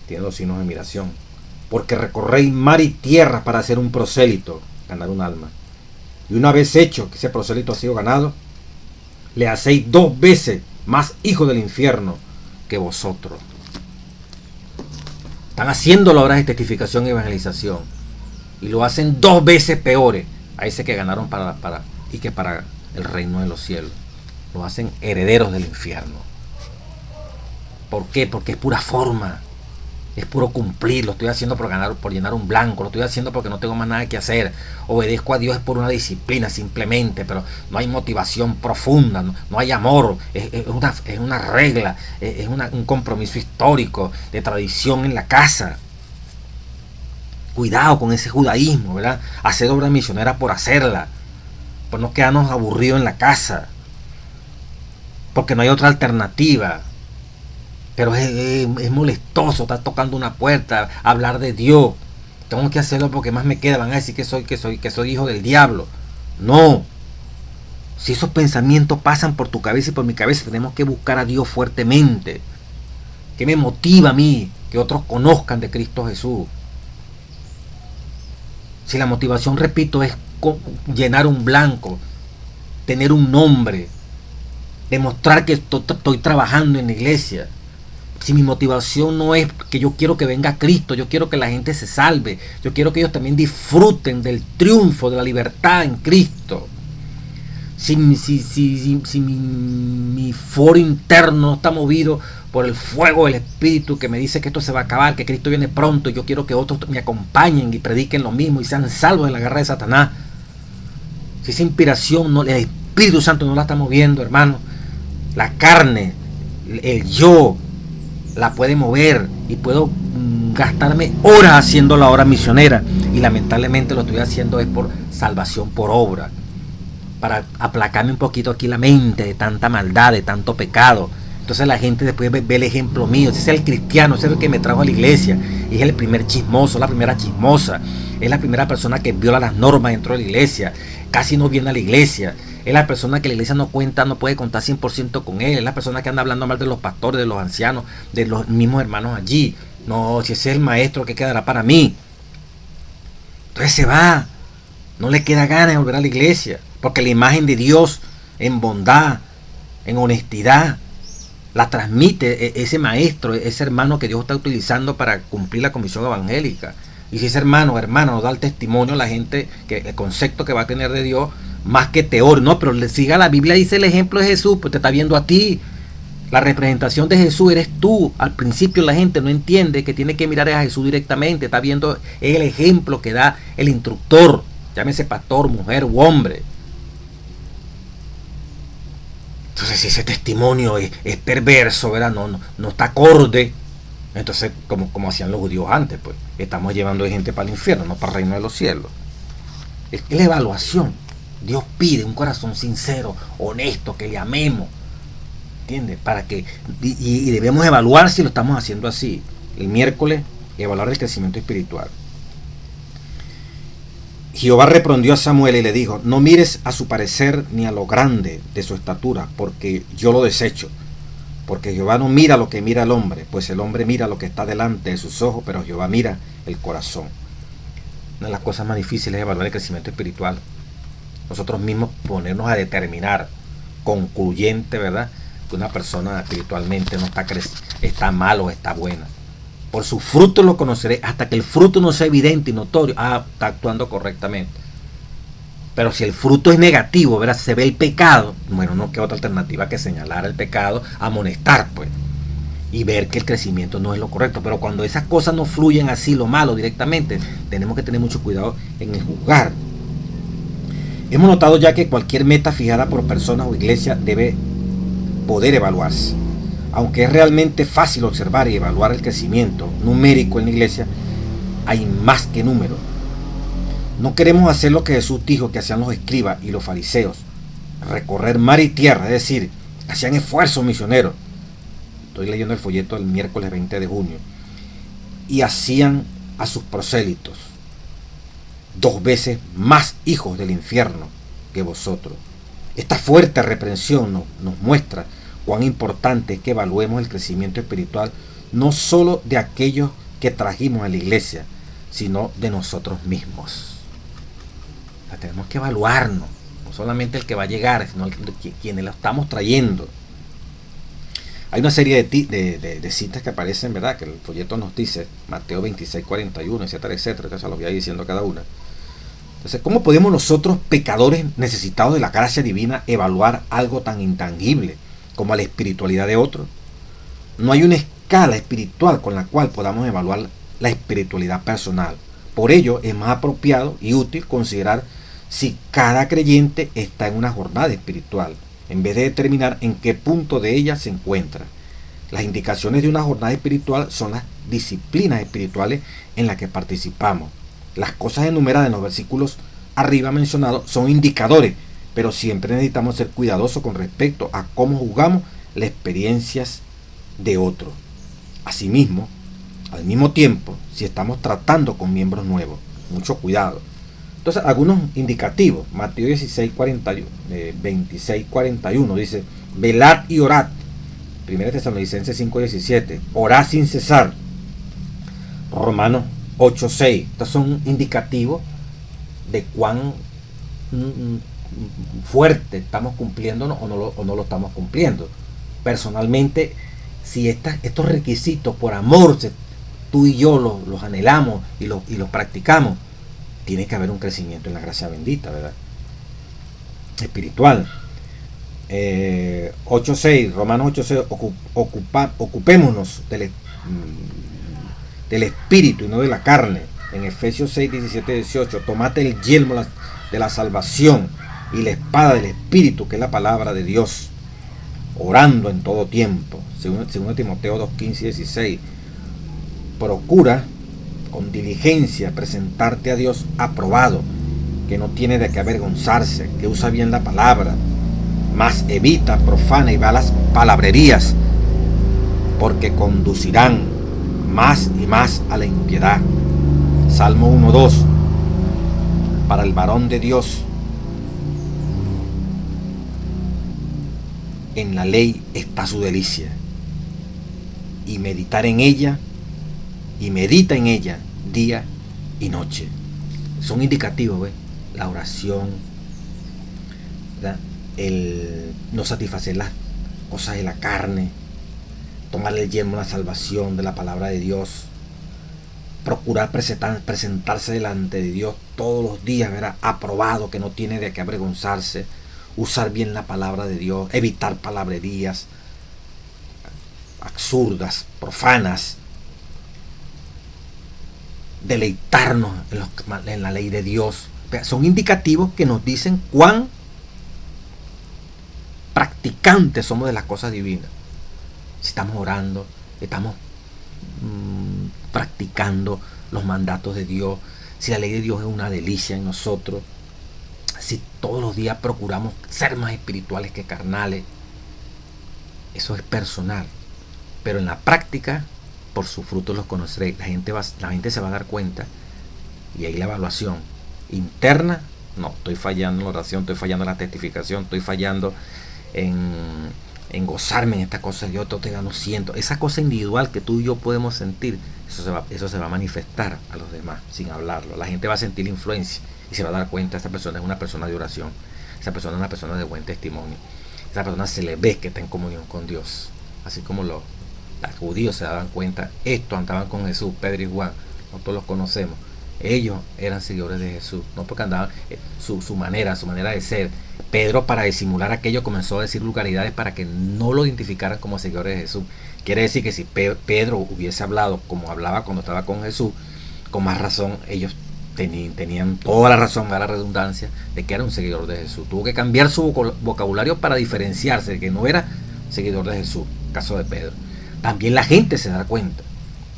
Tiene los signos de admiración. Porque recorréis mar y tierra para hacer un prosélito, ganar un alma. Y una vez hecho que ese prosélito ha sido ganado, le hacéis 2 veces más hijos del infierno que vosotros. Están haciendo la obra de testificación y evangelización y lo hacen 2 veces peores a ese que ganaron para y que para el reino de los cielos. Los hacen herederos del infierno. ¿Por qué? Porque es pura forma. Es puro cumplir, lo estoy haciendo por llenar un blanco, lo estoy haciendo porque no tengo más nada que hacer. Obedezco a Dios por una disciplina simplemente, pero no hay motivación profunda, no hay amor, es una regla, un compromiso histórico de tradición en la casa. Cuidado con ese judaísmo, ¿verdad? Hacer obra misionera por hacerla, por no quedarnos aburridos en la casa, porque no hay otra alternativa. Pero es molestoso estar tocando una puerta, hablar de Dios. Tengo que hacerlo porque más me queda. Van a decir que soy hijo del diablo. No. Si esos pensamientos pasan por tu cabeza y por mi cabeza, tenemos que buscar a Dios fuertemente. ¿Qué me motiva a mí? Que otros conozcan de Cristo Jesús. Si la motivación, repito, es llenar un blanco, tener un nombre, demostrar que estoy trabajando en la iglesia. Si mi motivación no es que yo quiero que venga Cristo, yo quiero que la gente se salve, yo quiero que ellos también disfruten del triunfo de la libertad en Cristo. Si mi foro interno está movido por el fuego del Espíritu que me dice que esto se va a acabar, que Cristo viene pronto, y yo quiero que otros me acompañen y prediquen lo mismo y sean salvos de la guerra de Satanás. Si esa inspiración, el Espíritu Santo no la está moviendo, hermano, la carne, el yo, la puede mover y puedo gastarme horas haciendo la obra misionera, y lamentablemente lo estoy haciendo es por salvación por obra, para aplacarme un poquito aquí la mente de tanta maldad, de tanto pecado. Entonces la gente después ve el ejemplo mío. Ese es el cristiano, ese es el que me trajo a la iglesia, y es el primer chismoso, la primera chismosa, es la primera persona que viola las normas dentro de la iglesia, casi no viene a la iglesia. Es la persona que la iglesia no puede contar 100% con él. Es la persona que anda hablando mal de los pastores, de los ancianos, de los mismos hermanos allí. No, si ese es el maestro, ¿qué quedará para mí? Entonces se va. No le queda ganas de volver a la iglesia, porque la imagen de Dios en bondad, en honestidad, la transmite ese maestro, ese hermano que Dios está utilizando para cumplir la comisión evangélica. Y si ese hermano nos da el testimonio a la gente, que el concepto que va a tener de Dios, más que teórico, no, pero le siga la Biblia, dice el ejemplo de Jesús, pues te está viendo a ti. La representación de Jesús eres tú. Al principio la gente no entiende que tiene que mirar a Jesús directamente, está viendo el ejemplo que da el instructor, llámese pastor, mujer u hombre. Entonces, si ese testimonio es perverso, ¿verdad? No está acorde, entonces, como hacían los judíos antes, pues estamos llevando gente para el infierno, no para el reino de los cielos. Es la evaluación. Dios pide un corazón sincero, honesto, que le amemos, ¿entiendes? Para que y debemos evaluar si lo estamos haciendo así. El miércoles, evaluar el crecimiento espiritual. Jehová reprendió a Samuel y le dijo: no mires a su parecer ni a lo grande de su estatura, porque yo lo desecho. Porque Jehová no mira lo que mira el hombre, pues el hombre mira lo que está delante de sus ojos, pero Jehová mira el corazón. Una de las cosas más difíciles es evaluar el crecimiento espiritual. Nosotros mismos ponernos a determinar concluyente, ¿verdad?, que una persona espiritualmente no está mal o está buena. Por su fruto lo conoceré. Hasta que el fruto no sea evidente y notorio, está actuando correctamente. Pero si el fruto es negativo, ¿verdad?, se ve el pecado, bueno, no queda otra alternativa que señalar el pecado, amonestar, pues, y ver que el crecimiento no es lo correcto. Pero cuando esas cosas no fluyen así, lo malo directamente, tenemos que tener mucho cuidado en el juzgar. Hemos notado ya que cualquier meta fijada por personas o iglesia debe poder evaluarse. Aunque es realmente fácil observar y evaluar el crecimiento numérico en la iglesia, hay más que número. No queremos hacer lo que Jesús dijo que hacían los escribas y los fariseos: recorrer mar y tierra, es decir, hacían esfuerzos misioneros. Estoy leyendo el folleto del miércoles 20 de junio. Y hacían a sus prosélitos 2 veces más hijos del infierno que vosotros. Esta fuerte reprensión nos muestra cuán importante es que evaluemos el crecimiento espiritual, no solo de aquellos que trajimos a la iglesia, sino de nosotros mismos. O sea, tenemos que evaluarnos, no solamente el que va a llegar, sino quienes lo estamos trayendo. Hay una serie de citas que aparecen, ¿verdad?, que el folleto nos dice, Mateo 26, 41, etcétera, etcétera, que se los voy a ir diciendo cada una. Entonces, ¿cómo podemos nosotros, pecadores necesitados de la gracia divina, evaluar algo tan intangible como la espiritualidad de otros? No hay una escala espiritual con la cual podamos evaluar la espiritualidad personal. Por ello, es más apropiado y útil considerar si cada creyente está en una jornada espiritual, en vez de determinar en qué punto de ella se encuentra. Las indicaciones de una jornada espiritual son las disciplinas espirituales en las que participamos. Las cosas enumeradas en los versículos arriba mencionados son indicadores, pero siempre necesitamos ser cuidadosos con respecto a cómo juzgamos las experiencias de otros. Asimismo, al mismo tiempo, si estamos tratando con miembros nuevos, mucho cuidado. Entonces, algunos indicativos. Mateo 26, 41 dice: velad y orad. 1 Tesalonicenses 5:17, orad sin cesar. Romanos 8:6. Estos son indicativos de cuán fuerte estamos cumpliéndonos o no lo estamos cumpliendo. Personalmente, si estos requisitos por amor tú y yo los anhelamos y los practicamos, tiene que haber un crecimiento en la gracia bendita, ¿verdad? Espiritual. 8:6, Romanos 8:6, ocupémonos del espíritu y no de la carne. En Efesios 6:17-18, tomate el yelmo de la salvación y la espada del espíritu, que es la palabra de Dios, orando en todo tiempo. Según Timoteo 2:15-16, procura con diligencia presentarte a Dios aprobado, que no tiene de qué avergonzarse, que usa bien la palabra, mas evita profana y malas palabrerías, porque conducirán más y más a la impiedad. Salmo 1:2. Para el varón de Dios, en la ley está su delicia, y medita en ella día y noche. Son indicativos, ¿ves? La oración, ¿verdad? El no satisfacer las cosas de la carne, tomar el yelmo de la salvación de la palabra de Dios, procurar presentarse delante de Dios todos los días, ¿verdad? Aprobado, que no tiene de qué avergonzarse, usar bien la palabra de Dios, evitar palabrerías absurdas, profanas, deleitarnos en la ley de Dios. Son indicativos que nos dicen cuán practicantes somos de las cosas divinas. Si estamos orando, estamos practicando los mandatos de Dios, si la ley de Dios es una delicia en nosotros, si todos los días procuramos ser más espirituales que carnales. Eso es personal, pero en la práctica, por sus frutos los conoceréis. La gente se va a dar cuenta, y ahí la evaluación interna. No, estoy fallando en la oración, estoy fallando en la testificación, estoy fallando en gozarme en esta cosa. Yo todavía no siento esa cosa individual que tú y yo podemos sentir. Eso se va a manifestar a los demás sin hablarlo. La gente va a sentir la influencia y se va a dar cuenta: esta persona es una persona de oración, esa persona es una persona de buen testimonio, esa persona se le ve que está en comunión con Dios. Así como los judíos se daban cuenta, estos andaban con Jesús, Pedro y Juan, nosotros los conocemos. Ellos eran seguidores de Jesús, no porque andaban su manera de ser. Pedro, para disimular aquello, comenzó a decir vulgaridades para que no lo identificaran como seguidores de Jesús. Quiere decir que si Pedro hubiese hablado como hablaba cuando estaba con Jesús, con más razón ellos tenían toda la razón, a la redundancia, de que era un seguidor de Jesús. Tuvo que cambiar su vocabulario para diferenciarse de que no era seguidor de Jesús. Caso de Pedro. También la gente se da cuenta.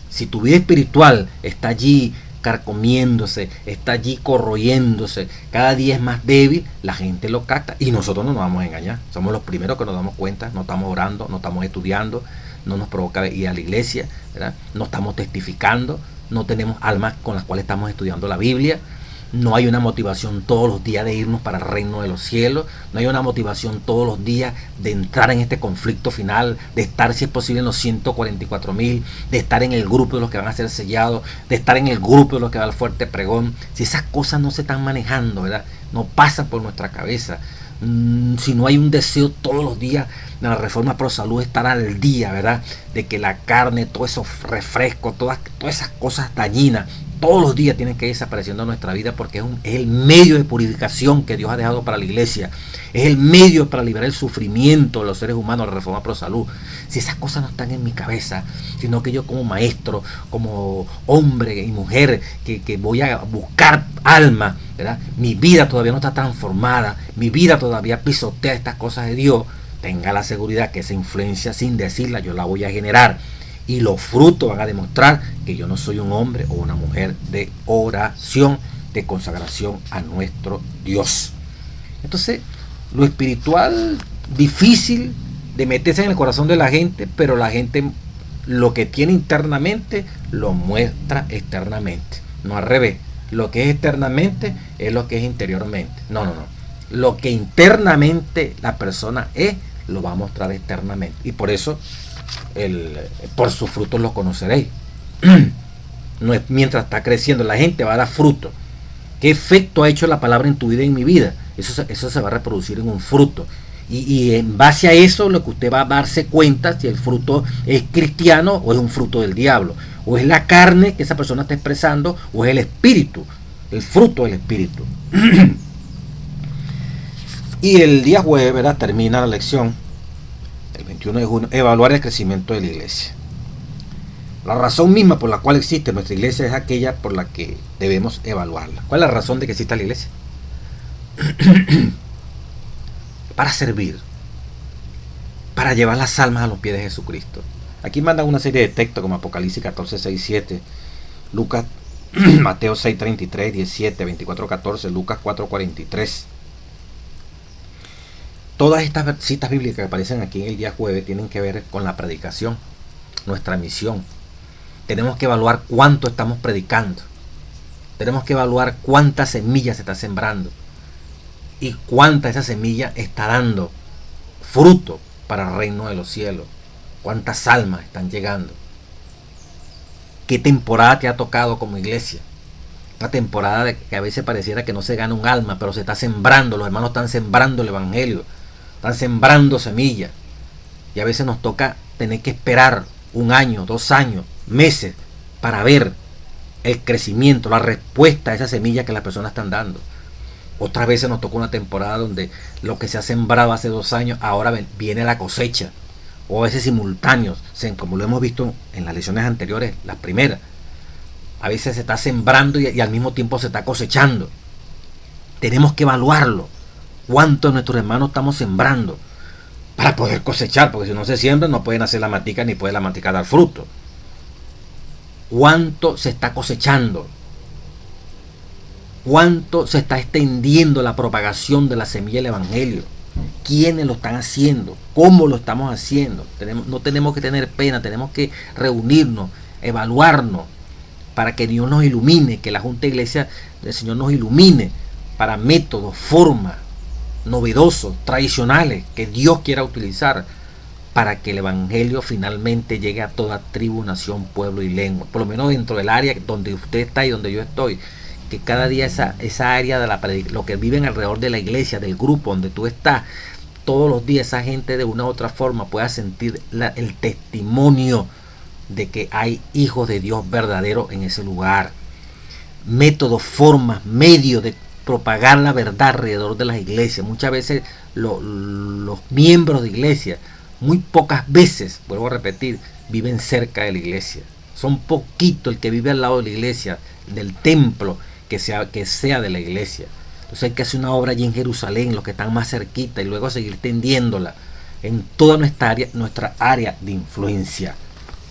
Si tu vida espiritual está allí carcomiéndose, está allí corroyéndose, cada día es más débil, la gente lo capta, y nosotros no nos vamos a engañar. Somos los primeros que nos damos cuenta. No estamos orando, no estamos estudiando, no nos provoca ir a la iglesia, ¿verdad? No estamos testificando, no tenemos almas con las cuales estamos estudiando la Biblia. No hay una motivación todos los días de irnos para el reino de los cielos. No hay una motivación todos los días de entrar en este conflicto final, de estar, si es posible, en los 144,000, de estar en el grupo de los que van a ser sellados, de estar en el grupo de los que va al fuerte pregón. Si esas cosas no se están manejando, ¿verdad? No pasan por nuestra cabeza. Si no hay un deseo todos los días de la Reforma Pro Salud, estar al día, ¿verdad? De que la carne, todos esos refrescos, todas esas cosas dañinas todos los días tienen que ir desapareciendo de nuestra vida, porque es el medio de purificación que Dios ha dejado para la iglesia. Es el medio para liberar el sufrimiento de los seres humanos, la Reforma Pro Salud. Si esas cosas no están en mi cabeza, sino que yo como maestro, como hombre y mujer que voy a buscar alma, ¿verdad? Mi vida todavía no está transformada, mi vida todavía pisotea estas cosas de Dios. Tenga la seguridad que esa influencia, sin decirla, yo la voy a generar. Y los frutos van a demostrar que yo no soy un hombre o una mujer de oración, de consagración a nuestro Dios. Entonces, lo espiritual, difícil de meterse en el corazón de la gente, pero la gente lo que tiene internamente lo muestra externamente. No al revés. Lo que es externamente es lo que es interiormente. No. Lo que internamente la persona es, lo va a mostrar externamente. Y por eso, por sus frutos los conoceréis. No es mientras está creciendo, la gente va a dar fruto. ¿Qué efecto ha hecho la palabra en tu vida y en mi vida? Eso se va a reproducir en un fruto. Y en base a eso, lo que usted va a darse cuenta si el fruto es cristiano o es un fruto del diablo. O es la carne que esa persona está expresando, o es el espíritu, el fruto del espíritu. Y el día jueves, ¿verdad?, termina la lección, el 21 de junio, evaluar el crecimiento de la iglesia. La razón misma por la cual existe nuestra iglesia es aquella por la que debemos evaluarla. ¿Cuál es la razón de que exista la iglesia? Para servir, para llevar las almas a los pies de Jesucristo. Aquí mandan una serie de textos como Apocalipsis 14, 6, 7, Lucas, Mateo 6, 33, 17, 24, 14, Lucas 4, 43. Todas estas citas bíblicas que aparecen aquí en el día jueves tienen que ver con la predicación, nuestra misión. Tenemos que evaluar cuánto estamos predicando. Tenemos que evaluar cuántas semillas se está sembrando y cuánta esa semilla está dando fruto para el reino de los cielos. Cuántas almas están llegando. ¿Qué temporada te ha tocado como iglesia? Una temporada de que a veces pareciera que no se gana un alma, pero se está sembrando. Los hermanos están sembrando el evangelio. Están sembrando semillas. Y a veces nos toca tener que esperar 1 año, 2 años, meses, para ver el crecimiento, la respuesta a esa semilla que las personas están dando. Otras veces nos tocó una temporada donde lo que se ha sembrado hace 2 años, ahora viene la cosecha. O a veces simultáneos, como lo hemos visto en las lecciones anteriores, las primeras. A veces se está sembrando y al mismo tiempo se está cosechando. Tenemos que evaluarlo. ¿Cuánto de nuestros hermanos estamos sembrando para poder cosechar? Porque si no se siembra, no pueden hacer la matica ni puede la matica dar fruto. ¿Cuánto se está cosechando? ¿Cuánto se está extendiendo la propagación de la semilla del evangelio? ¿Quiénes lo están haciendo? ¿Cómo lo estamos haciendo? No tenemos que tener pena, tenemos que reunirnos, evaluarnos, para que Dios nos ilumine, que la Junta de Iglesia del Señor nos ilumine para métodos, formas novedosos, tradicionales, que Dios quiera utilizar para que el evangelio finalmente llegue a toda tribu, nación, pueblo y lengua. Por lo menos dentro del área donde usted está y donde yo estoy. Que cada día esa área de lo que viven alrededor de la iglesia, del grupo donde tú estás, todos los días esa gente de una u otra forma pueda sentir el testimonio de que hay hijos de Dios verdaderos en ese lugar. Métodos, formas, medios de propagar la verdad alrededor de las iglesias. Muchas veces los miembros de iglesia, muy pocas veces, vuelvo a repetir, viven cerca de la iglesia. Son poquitos el que vive al lado de la iglesia, del templo, que sea de la iglesia. Entonces hay que hacer una obra allí en Jerusalén, los que están más cerquita, y luego seguir tendiéndola en toda nuestra área de influencia.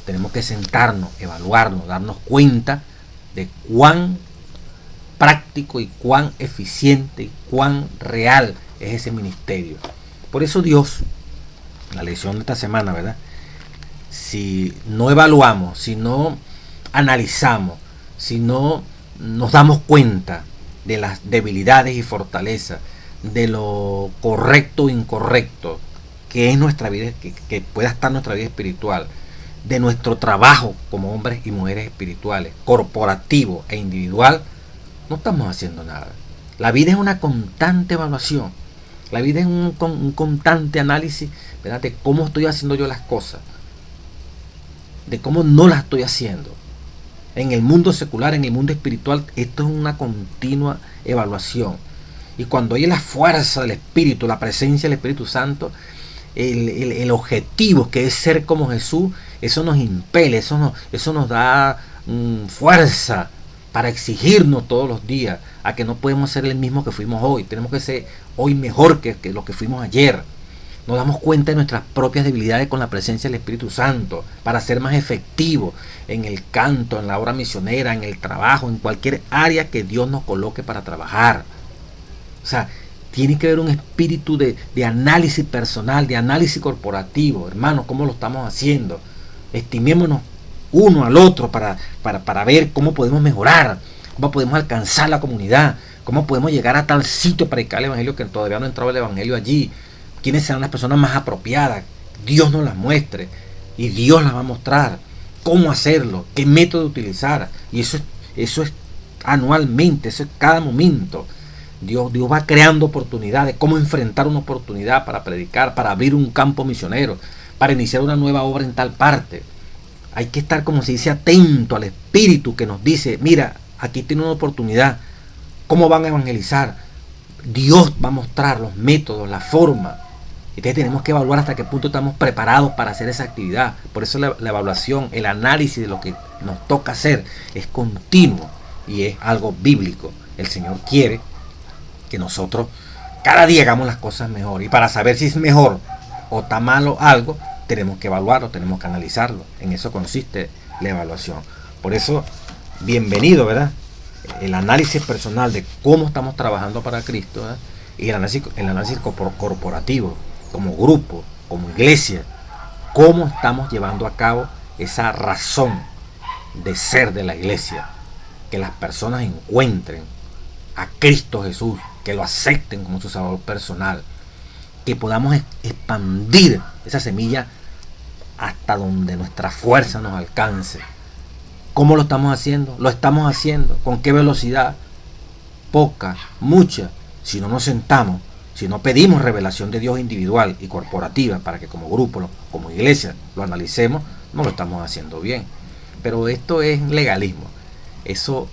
Tenemos que sentarnos, evaluarnos, darnos cuenta de cuán práctico y cuán eficiente y cuán real es ese ministerio. Por eso Dios, la lección de esta semana, ¿verdad?, si no evaluamos, si no analizamos, si no nos damos cuenta de las debilidades y fortalezas, de lo correcto e incorrecto que es nuestra vida, que pueda estar nuestra vida espiritual, de nuestro trabajo como hombres y mujeres espirituales, corporativo e individual, no estamos haciendo nada. La vida es una constante evaluación. La vida es un constante análisis, ¿verdad?, de cómo estoy haciendo yo las cosas, de cómo no las estoy haciendo. En el mundo secular, en el mundo espiritual, esto es una continua evaluación. Y cuando hay la fuerza del Espíritu, la presencia del Espíritu Santo, el objetivo que es ser como Jesús, eso nos impele, eso nos da fuerza para exigirnos todos los días a que no podemos ser el mismo que fuimos hoy. Tenemos que ser hoy mejor que lo que fuimos ayer. Nos damos cuenta de nuestras propias debilidades con la presencia del Espíritu Santo para ser más efectivos en el canto, en la obra misionera, en el trabajo, en cualquier área que Dios nos coloque para trabajar. O sea, tiene que haber un espíritu de análisis personal, de análisis corporativo. Hermanos, ¿cómo lo estamos haciendo? Estimémonos uno al otro para ver cómo podemos mejorar, cómo podemos alcanzar la comunidad, cómo podemos llegar a tal sitio para predicar el Evangelio que todavía no ha entrado el Evangelio allí. ¿Quiénes serán las personas más apropiadas? Dios nos las muestre y Dios las va a mostrar. ¿Cómo hacerlo? ¿Qué método utilizar? Y eso es anualmente, eso es cada momento. Dios va creando oportunidades, cómo enfrentar una oportunidad para predicar, para abrir un campo misionero, para iniciar una nueva obra en tal parte. Hay que estar, como se dice, atento al Espíritu que nos dice, mira, aquí tiene una oportunidad. ¿Cómo van a evangelizar? Dios va a mostrar los métodos, la forma. Entonces tenemos que evaluar hasta qué punto estamos preparados para hacer esa actividad. Por eso la evaluación, el análisis de lo que nos toca hacer es continuo y es algo bíblico. El Señor quiere que nosotros cada día hagamos las cosas mejor. Y para saber si es mejor o está malo algo, tenemos que evaluarlo, tenemos que analizarlo. En eso consiste la evaluación. Por eso, bienvenido, ¿verdad? El análisis personal de cómo estamos trabajando para Cristo, ¿verdad? Y el análisis corporativo, como grupo, como iglesia, cómo estamos llevando a cabo esa razón de ser de la iglesia, que las personas encuentren a Cristo Jesús, que lo acepten como su salvador personal, que podamos expandir esa semilla hasta donde nuestra fuerza nos alcance. ¿Cómo lo estamos haciendo? Lo estamos haciendo. ¿Con qué velocidad? Poca, mucha. Si no nos sentamos, si no pedimos revelación de Dios individual y corporativa para que como grupo, como iglesia, lo analicemos, no lo estamos haciendo bien. Pero esto es legalismo. Eso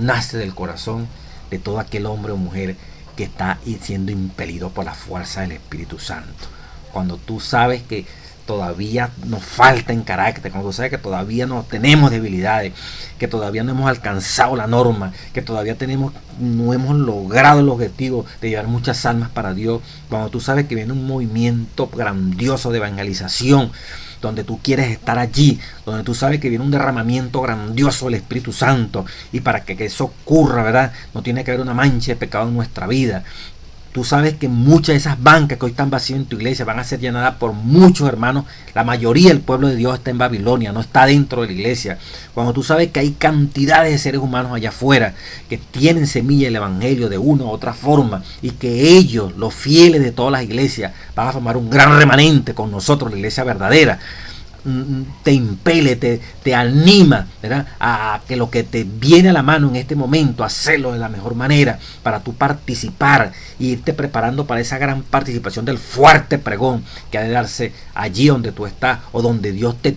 nace del corazón de todo aquel hombre o mujer que está siendo impelido por la fuerza del Espíritu Santo. Cuando tú sabes que todavía nos falta en carácter, cuando tú sabes que todavía no tenemos debilidades, que todavía no hemos alcanzado la norma, que todavía no hemos logrado el objetivo de llevar muchas almas para Dios, cuando tú sabes que viene un movimiento grandioso de evangelización, donde tú quieres estar allí, donde tú sabes que viene un derramamiento grandioso del Espíritu Santo, y para que eso ocurra, ¿verdad? No tiene que haber una mancha de pecado en nuestra vida. Tú sabes que muchas de esas bancas que hoy están vacías en tu iglesia van a ser llenadas por muchos hermanos. La mayoría del pueblo de Dios está en Babilonia, no está dentro de la iglesia. Cuando tú sabes que hay cantidades de seres humanos allá afuera que tienen semilla del evangelio de una u otra forma, y que ellos, los fieles de todas las iglesias, van a formar un gran remanente con nosotros, la iglesia verdadera, te impele, te anima, ¿verdad?, a que lo que te viene a la mano en este momento, hacerlo de la mejor manera para tú participar y irte preparando para esa gran participación del fuerte pregón que ha de darse allí donde tú estás, o donde Dios te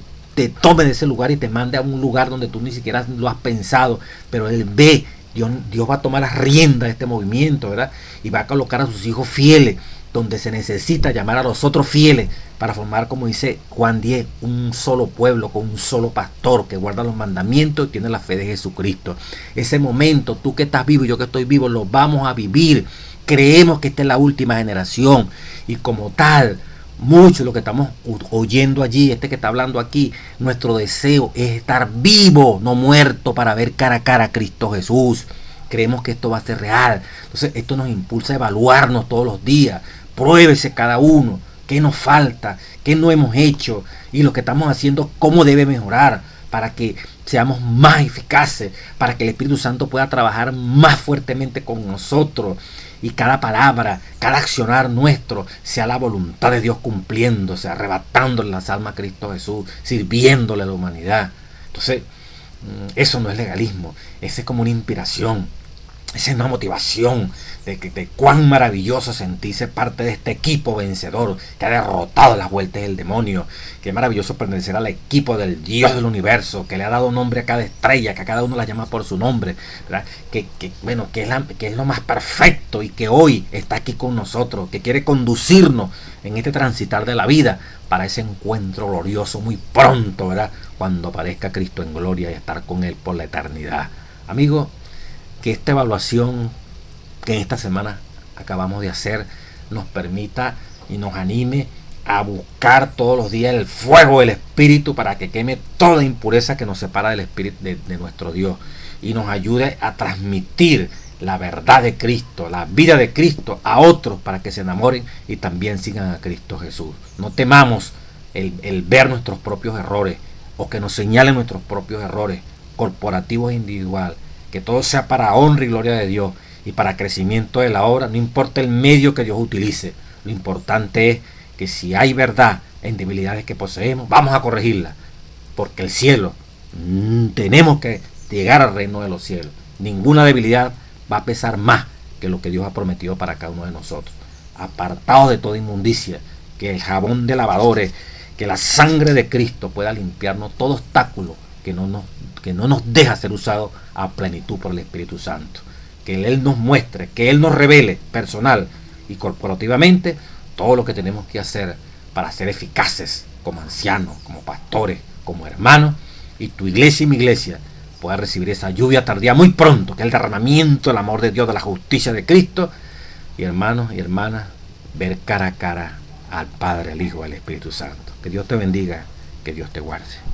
tome de ese lugar y te mande a un lugar donde tú ni siquiera lo has pensado, pero Él ve, Dios va a tomar las riendas de este movimiento, ¿verdad?, y va a colocar a sus hijos fieles donde se necesita llamar a los otros fieles para formar, como dice Juan 10, un solo pueblo con un solo pastor que guarda los mandamientos y tiene la fe de Jesucristo. Ese momento, tú que estás vivo y yo que estoy vivo, lo vamos a vivir. Creemos que esta es la última generación, y como tal, mucho de lo que estamos oyendo allí, que está hablando aquí, nuestro deseo es estar vivo, no muerto, para ver cara a cara a Cristo Jesús. Creemos que esto va a ser real. Entonces esto nos impulsa a evaluarnos todos los días. Pruébese cada uno. ¿Qué nos falta? ¿Qué no hemos hecho? Y lo que estamos haciendo, ¿cómo debe mejorar? Para que seamos más eficaces, para que el Espíritu Santo pueda trabajar más fuertemente con nosotros. Y cada palabra, cada accionar nuestro sea la voluntad de Dios cumpliéndose, arrebatándole las almas a Cristo Jesús, sirviéndole a la humanidad. Entonces, eso no es legalismo, eso es como una inspiración. esa es una motivación de cuán maravilloso sentirse parte de este equipo vencedor que ha derrotado las vueltas del demonio. Qué maravilloso pertenecer al equipo del Dios del universo, que le ha dado nombre a cada estrella, que a cada uno la llama por su nombre, ¿verdad? Que es lo más perfecto y que hoy está aquí con nosotros, que quiere conducirnos en este transitar de la vida para ese encuentro glorioso muy pronto, ¿verdad? Cuando aparezca Cristo en gloria y estar con Él por la eternidad. Amigo, que esta evaluación que en esta semana acabamos de hacer nos permita y nos anime a buscar todos los días el fuego del Espíritu para que queme toda impureza que nos separa del Espíritu de nuestro Dios y nos ayude a transmitir la verdad de Cristo, la vida de Cristo a otros para que se enamoren y también sigan a Cristo Jesús. No temamos el ver nuestros propios errores o que nos señalen nuestros propios errores corporativos e individuales. Que todo sea para honra y gloria de Dios y para crecimiento de la obra, no importa el medio que Dios utilice. Lo importante es que si hay verdad en debilidades que poseemos, vamos a corregirla, porque el cielo, tenemos que llegar al reino de los cielos. Ninguna debilidad va a pesar más que lo que Dios ha prometido para cada uno de nosotros. Apartados de toda inmundicia, que el jabón de lavadores, que la sangre de Cristo pueda limpiarnos todo obstáculo que no nos deja ser usado a plenitud por el Espíritu Santo. Que Él nos muestre, que Él nos revele personal y corporativamente todo lo que tenemos que hacer para ser eficaces como ancianos, como pastores, como hermanos, y tu iglesia y mi iglesia pueda recibir esa lluvia tardía muy pronto, que es el derramamiento del amor de Dios, de la justicia de Cristo, y hermanos y hermanas, ver cara a cara al Padre, al Hijo y al Espíritu Santo. Que Dios te bendiga, que Dios te guarde.